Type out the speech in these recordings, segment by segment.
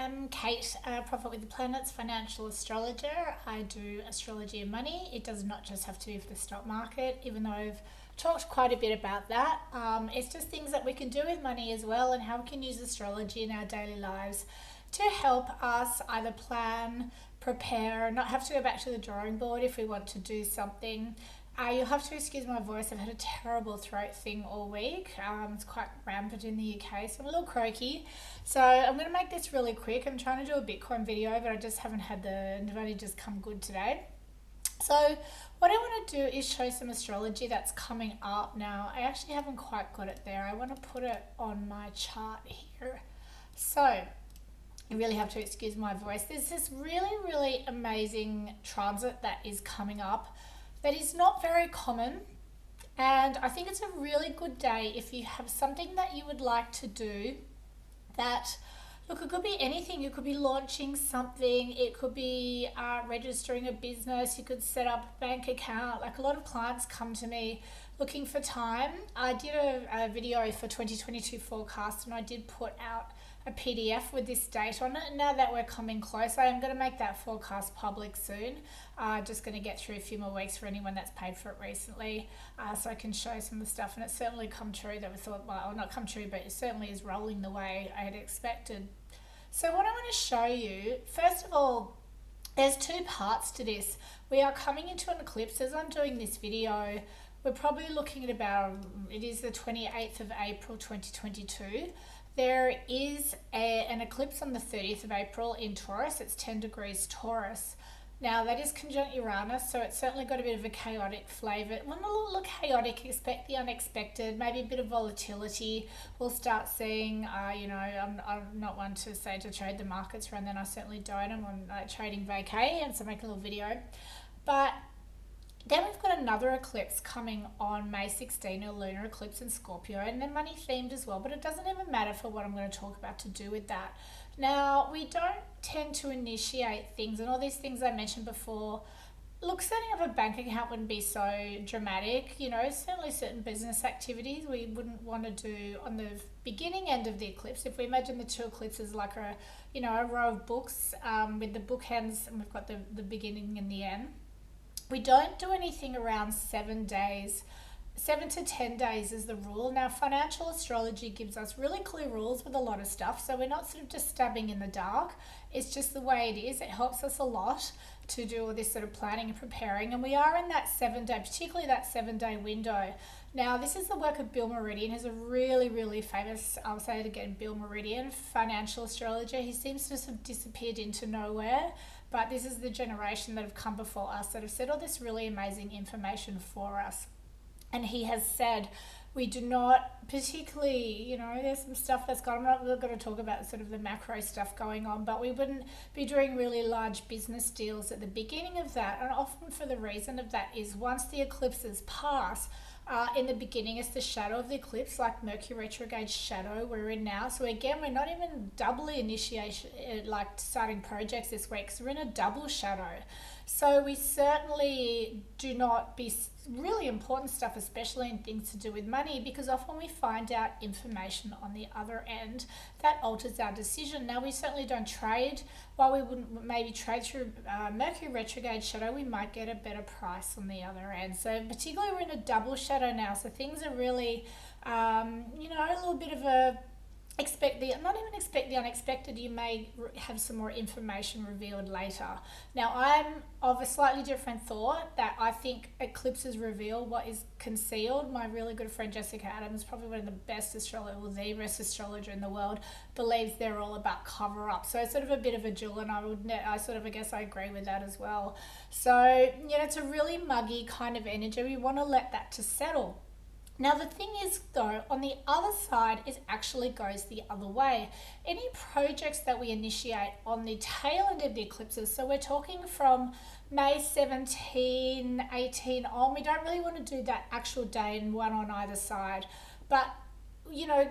am Kate, Profit with the Planets financial astrologer. I do astrology and money. It does not just have to be for the stock market, even though I've talked quite a bit about that. It's just things that we can do with money as well, and how we can use astrology in our daily lives to help us either plan, prepare, not have to go back to the drawing board if we want to do something. You'll have to excuse my voice. I've had a terrible throat thing all week. It's quite rampant in the UK, so I'm a little croaky. So I'm going to make this really quick. I'm trying to do a Bitcoin video, but I just haven't had I've only just come good today. So what I want to do is show some astrology that's coming up now. I actually haven't quite got it there. I want to put it on my chart here. So you really have to excuse my voice. There's this really, really amazing transit that is coming up that is not very common, and I think it's a really good day if you have something that you would like to do that, look, it could be anything. You could be launching something, it could be registering a business, you could set up a bank account. Like, a lot of clients come to me looking for time. I did a video for 2022 forecast, and I did put out a PDF with this date on it. Now that we're coming close, I am going to make that forecast public soon. Just going to get through a few more weeks for anyone that's paid for it recently, so I can show some of the stuff. And it's certainly come true that we thought, well, not come true, but it certainly is rolling the way I had expected. So what I want to show you, first of all, there's two parts to this. We are coming into an eclipse. As I'm doing this video, we're probably looking at it is the 28th of April 2022. There is an eclipse on the 30th of April in Taurus. It's 10 degrees Taurus. Now, that is conjunct Uranus, so it's certainly got a bit of a chaotic flavour. When a little chaotic, expect the unexpected, maybe a bit of volatility. We'll start seeing, I'm not one to say to trade the markets around then. I certainly don't. I'm on trading vacay, and so make a little video. But then we've got another eclipse coming on May 16, a lunar eclipse in Scorpio, and they're money themed as well, but it doesn't even matter for what I'm going to talk about to do with that. Now, we don't tend to initiate things, and all these things I mentioned before. Look, setting up a bank account wouldn't be so dramatic. Certainly certain business activities we wouldn't want to do on the beginning end of the eclipse. If we imagine the two eclipses like a row of books with the bookends, and we've got the beginning and the end. We don't do anything around 7 days. 7 to 10 days is the rule. Now, financial astrology gives us really clear rules with a lot of stuff, so we're not sort of just stabbing in the dark. It's just the way it is. It helps us a lot to do all this sort of planning and preparing, and we are in that 7 day, particularly that 7 day window. Now, this is the work of Bill Meridian. He's a really, really famous, I'll say it again, Bill Meridian, financial astrologer. He seems to have disappeared into nowhere, but this is the generation that have come before us that have said all this really amazing information for us. And he has said, we do not particularly, there's some stuff that's gone. I'm not really going to talk about sort of the macro stuff going on, but we wouldn't be doing really large business deals at the beginning of that. And often for the reason of that is once the eclipses pass, in the beginning, it's the shadow of the eclipse, like Mercury retrograde shadow we're in now. So again, we're not even doubly initiation, like starting projects this week, because we're in a double shadow. So we certainly do not be really important stuff, especially in things to do with money, because often we find out information on the other end that alters our decision. Now, we certainly don't trade. While we wouldn't maybe trade through Mercury retrograde shadow, we might get a better price on the other end. So particularly we're in a double shadow now, so things are really, a little bit of a not even expect the unexpected. You may have some more information revealed later. Now, I'm of a slightly different thought that I think eclipses reveal what is concealed. My really good friend Jessica Adams, probably one of the best astrologer, well, the best astrologer in the world, believes they're all about cover up. So it's sort of a bit of a jewel, and I guess I agree with that as well. So, it's a really muggy kind of energy. We want to let that to settle. Now, the thing is, though, on the other side, it actually goes the other way. Any projects that we initiate on the tail end of the eclipses, so we're talking from May 17, 18 on, we don't really want to do that actual day and one on either side. But,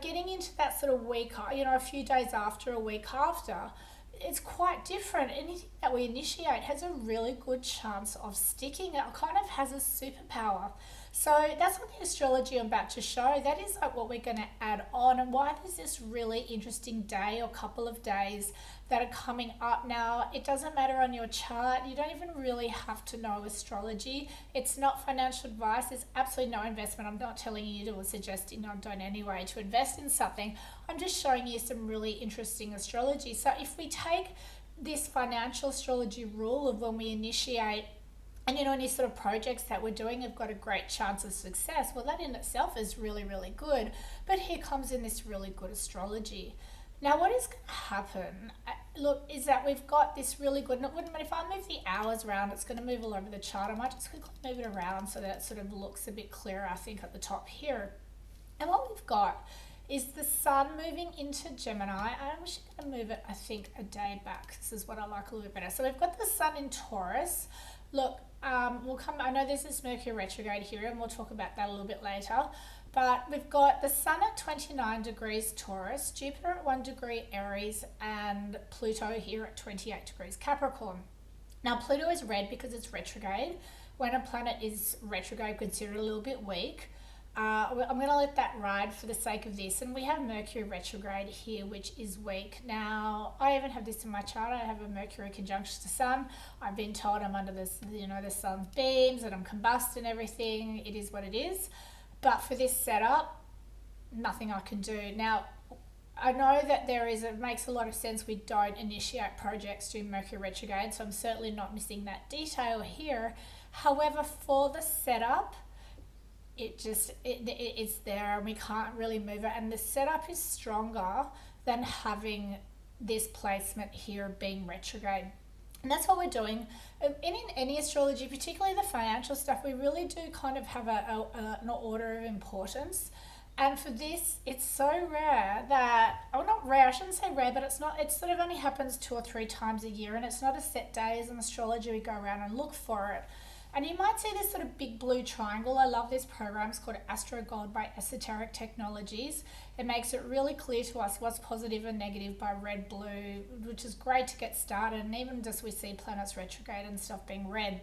getting into that sort of week, a few days after, a week after, it's quite different. Anything that we initiate has a really good chance of sticking. It kind of has a superpower. So that's what the astrology I'm about to show. That is like what we're going to add on, and why there's this really interesting day or couple of days that are coming up now. It doesn't matter on your chart. You don't even really have to know astrology. It's not financial advice. There's absolutely no investment. I'm not telling you to or suggesting not done anyway to invest in something. I'm just showing you some really interesting astrology. So if we take this financial astrology rule of when we initiate and any sort of projects that we're doing have got a great chance of success, well, that in itself is really, really good. But here comes in this really good astrology. Now, what is going to happen, look, is that we've got this really good, and it wouldn't matter if I move the hours around, it's going to move all over the chart. I might just quickly move it around so that it sort of looks a bit clearer, I think, at the top here. And what we've got is the sun moving into Gemini. I'm actually going to move it, I think, a day back. This is what I like a little bit better. So we've got the sun in Taurus. Look, I know there's this Mercury retrograde here, and we'll talk about that a little bit later. But we've got the sun at 29 degrees Taurus, Jupiter at 1 degree Aries, and Pluto here at 28 degrees Capricorn. Now, Pluto is red because it's retrograde. When a planet is retrograde, considered a little bit weak. I'm going to let that ride for the sake of this. And we have Mercury retrograde here, which is weak. Now, I even have this in my chart. I have a Mercury conjunction to Sun. I've been told I'm under this, the sun's beams, and I'm combusting everything. It is what it is. But for this setup, nothing I can do. Now, I know that it makes a lot of sense we don't initiate projects during Mercury retrograde, so I'm certainly not missing that detail here. However, for the setup, it's there and we can't really move it, and the setup is stronger than having this placement here being retrograde. And that's what we're doing. In any astrology, particularly the financial stuff, we really do kind of have an order of importance. And for this, it's so rare that, not rare, I shouldn't say rare, but it sort of only happens 2 or 3 times a year, and it's not a set day as an astrologer we go around and look for it. And you might see this sort of big blue triangle. I love this program. It's called Astro Gold by Esoteric Technologies. It makes it really clear to us what's positive and negative by red, blue, which is great to get started. And even just we see planets retrograde and stuff being red.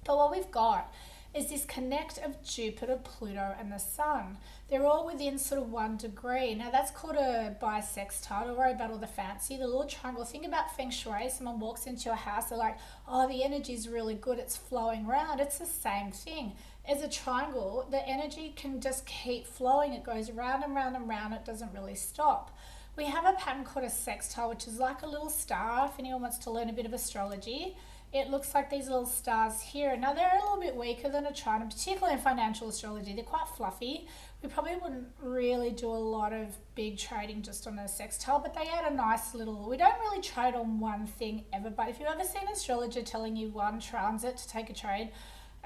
But what we've got is this connect of Jupiter, Pluto, and the Sun. They're all within sort of 1 degree. Now that's called a bisextile. Don't worry about all the fancy. The little triangle, think about Feng Shui. Someone walks into your house, they're like, oh, the energy's really good, it's flowing around. It's the same thing. As a triangle, the energy can just keep flowing. It goes round and round and round. It doesn't really stop. We have a pattern called a sextile, which is like a little star, if anyone wants to learn a bit of astrology. It looks like these little stars here. Now, they're a little bit weaker than a trident, particularly in financial astrology. They're quite fluffy. We probably wouldn't really do a lot of big trading just on a sextile, but they add a nice little... We don't really trade on one thing ever, but if you've ever seen an astrologer telling you one transit to take a trade,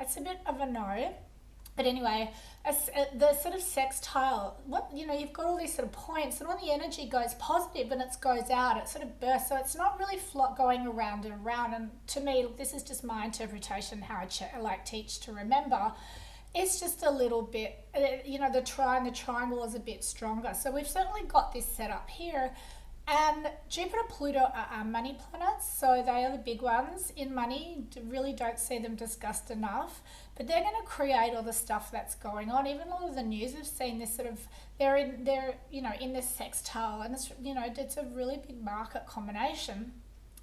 it's a bit of a no. But anyway, the sort of sextile, you've got all these sort of points, and when the energy goes positive and it goes out, it sort of bursts. So it's not really going around and around. And to me, look, this is just my interpretation, how I teach to remember. It's just a little bit, the triangle is a bit stronger. So we've certainly got this set up here. And Jupiter, Pluto are our money planets, so they are the big ones in money. Really don't see them discussed enough, but they're going to create all the stuff that's going on. Even all of the news have seen this sort of, they're in this sextile, and it's a really big market combination.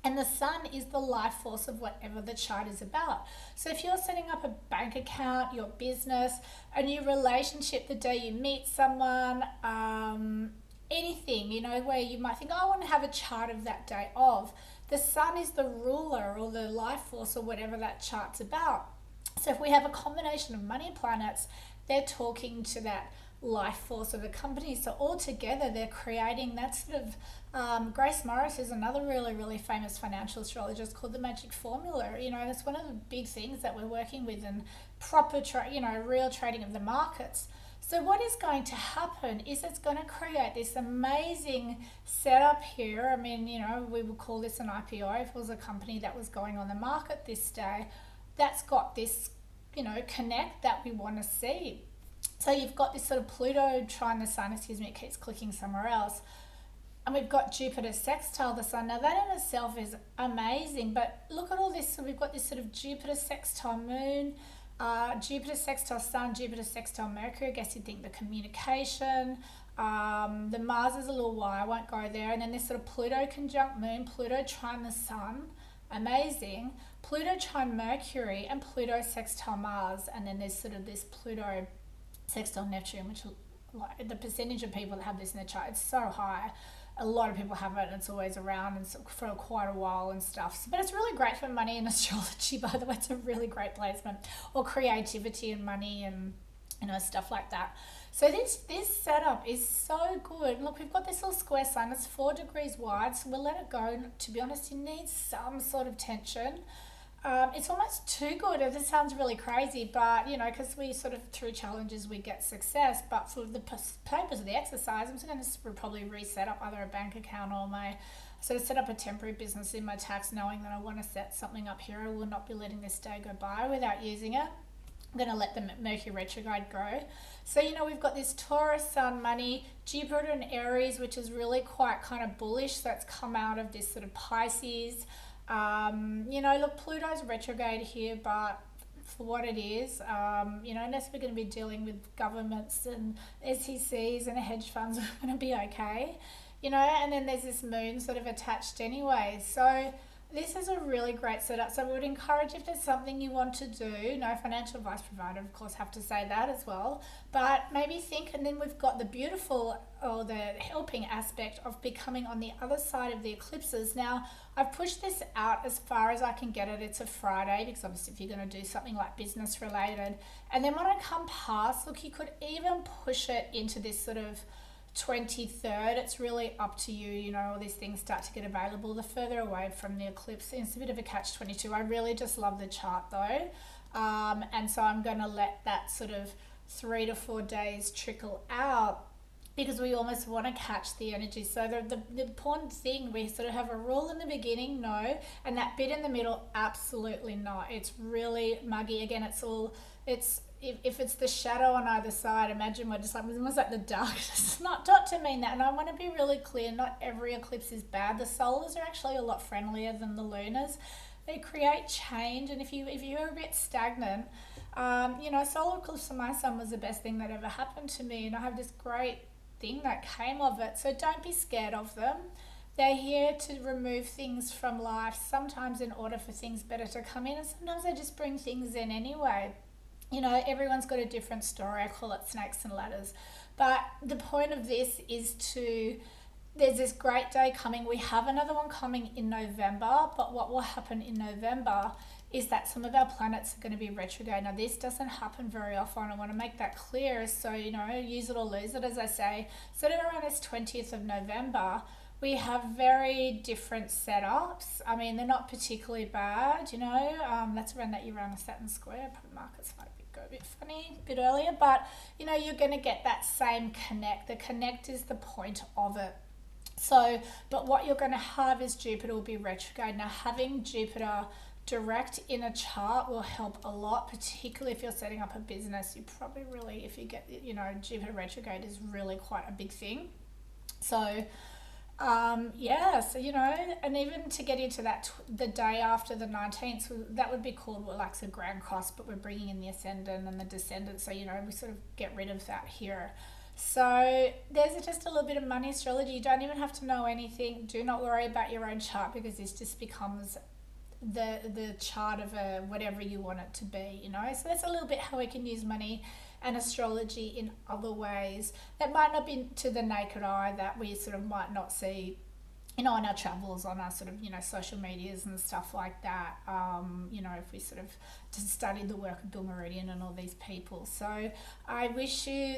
And the sun is the life force of whatever the chart is about. So if you're setting up a bank account, your business, a new relationship, the day you meet someone, anything, where you might think, oh, I want to have a chart of that day of. The sun is the ruler or the life force or whatever that chart's about. So if we have a combination of money planets, they're talking to that life force of a company. So all together, they're creating that sort of, Grace Morris is another really, really famous financial astrologist called the magic formula. That's one of the big things that we're working with in proper, real trading of the markets. So what is going to happen is it's going to create this amazing setup here. I mean, we would call this an IPO if it was a company that was going on the market this day. That's got this, connect that we want to see. So you've got this sort of Pluto trying the sun, it keeps clicking somewhere else. And we've got Jupiter sextile the sun. Now that in itself is amazing, but look at all this. So we've got this sort of Jupiter sextile moon. Jupiter sextile Sun, Jupiter sextile Mercury. I guess you'd think the communication. The Mars is a little why, I won't go there. And then this sort of Pluto conjunct Moon, Pluto trine the Sun, amazing. Pluto trine Mercury and Pluto sextile Mars. And then there's sort of this Pluto sextile Neptune, which like the percentage of people that have this in their chart, it's so high. A lot of people have it, and it's always around and for quite a while and stuff. But it's really great for money and astrology, by the way. It's a really great placement, or creativity and money and stuff like that. So this setup is so good. Look, we've got this little square sun. It's 4 degrees wide, so we'll let it go. To be honest, you need some sort of tension. It's almost too good. This sounds really crazy, but because we sort of through challenges we get success. But for the purpose of the exercise, I'm just going to probably reset up either a bank account or set up a temporary business in my tax, knowing that I want to set something up here. I will not be letting this day go by without using it. I'm going to let the Mercury retrograde go. So, we've got this Taurus Sun money, Jupiter and Aries, which is really quite kind of bullish. So it's come out of this sort of Pisces. Look, Pluto's retrograde here, but for what it is, unless we're going to be dealing with governments and SECs and hedge funds, we're going to be okay, and then there's this moon sort of attached anyway. So this is a really great setup. So I would encourage, if there's something you want to do, no financial advice provider, of course, have to say that as well, but maybe think, and then we've got the beautiful or the helping aspect of becoming on the other side of the eclipses. Now, I've pushed this out as far as I can get it. It's a Friday, because obviously if you're going to do something like business related, and then when I come past, look, you could even push it into this sort of 23rd. It's really up to you. All these things start to get available the further away from the eclipse. It's a bit of a catch-22. I really just love the chart though, and so I'm going to let that sort of 3 to 4 days trickle out, because we almost want to catch the energy. So the important thing, we sort of have a rule in the beginning, no, and that bit in the middle, absolutely not. It's really muggy. Again, if it's the shadow on either side, imagine we're just like, it's almost like the darkness. Not to mean that, and I want to be really clear, not every eclipse is bad. The solars are actually a lot friendlier than the lunars. They create change, and if you're a bit stagnant, solar eclipse for my son was the best thing that ever happened to me, and I have this great thing that came of it. So don't be scared of them. They're here to remove things from life, sometimes in order for things better to come in, and sometimes they just bring things in anyway. Everyone's got a different story. I call it snakes and ladders. But the point of this is there's this great day coming. We have another one coming in November, but what will happen in November is that some of our planets are going to be retrograde. Now, this doesn't happen very often. I want to make that clear. So, use it or lose it, as I say. So around this 20th of November, we have very different setups. I mean, they're not particularly bad, that's around that Uranus-Saturn square. Probably markets might go a bit funny, a bit earlier, but, you're going to get that same connect. The connect is the point of it. So, but what you're going to have is Jupiter will be retrograde. Now, having Jupiter direct in a chart will help a lot, particularly if you're setting up a business. You probably really, if you get, Jupiter retrograde is really quite a big thing. So, and even to get into that the day after the 19th, that would be called like a grand cross, but we're bringing in the ascendant and the descendant, so we sort of get rid of that here. So there's just a little bit of money astrology. You don't even have to know anything. Do not worry about your own chart, because this just becomes the chart of whatever you want it to be, so that's a little bit how we can use money and astrology in other ways that might not be to the naked eye, that we sort of might not see, on our travels, on our sort of, social medias and stuff like that, if we sort of just studied the work of Bill Meridian and all these people. So I wish you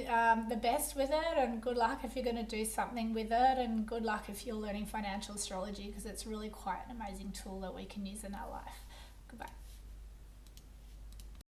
the best with it, and good luck if you're going to do something with it, and good luck if you're learning financial astrology, because it's really quite an amazing tool that we can use in our life. Goodbye.